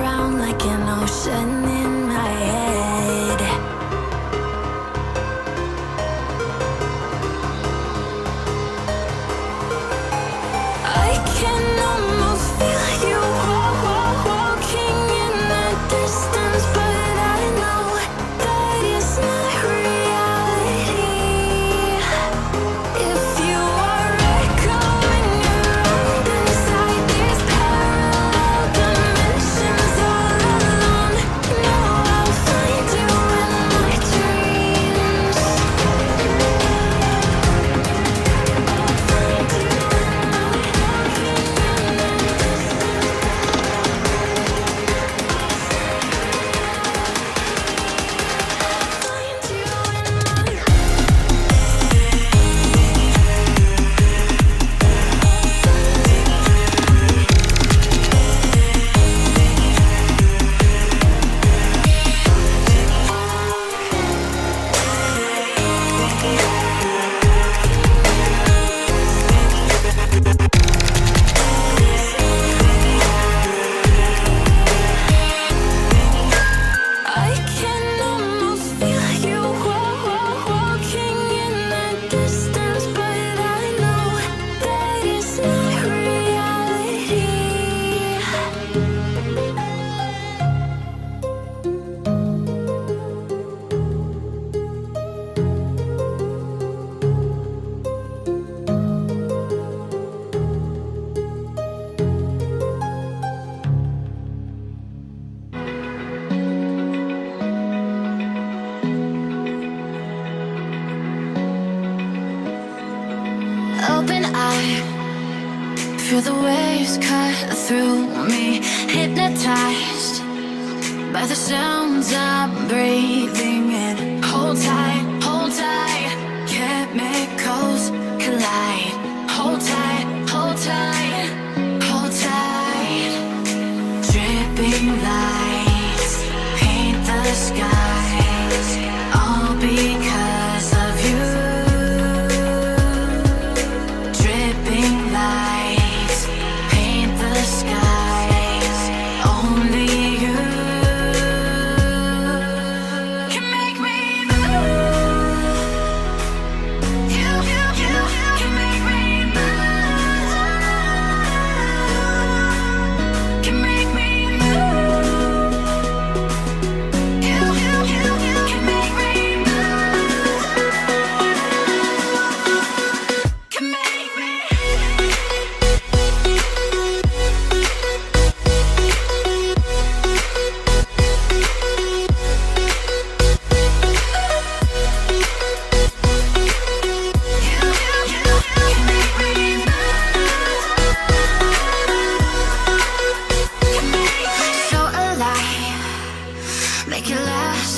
around like an ocean in my head. I can almost feel you walking in the distance, but I know that it's not reality. If you are echoing around inside these parallel dimensions all alone, know I'll find you in my dreams. I'll find you in my walking in the I can almost feel you walking in the distance, but I know that it's not reality. Open eye, feel the waves cut through me, hypnotized by the sounds I'm breathing in. Hold tight, chemicals collide. Hold tight, hold tight, hold tight. Dripping lights paint the skies, all because of you. Dripping lights paint the skies, only you can make me move. You can make me move. Can make me move. You can make me move. Can make me. So alive, make it last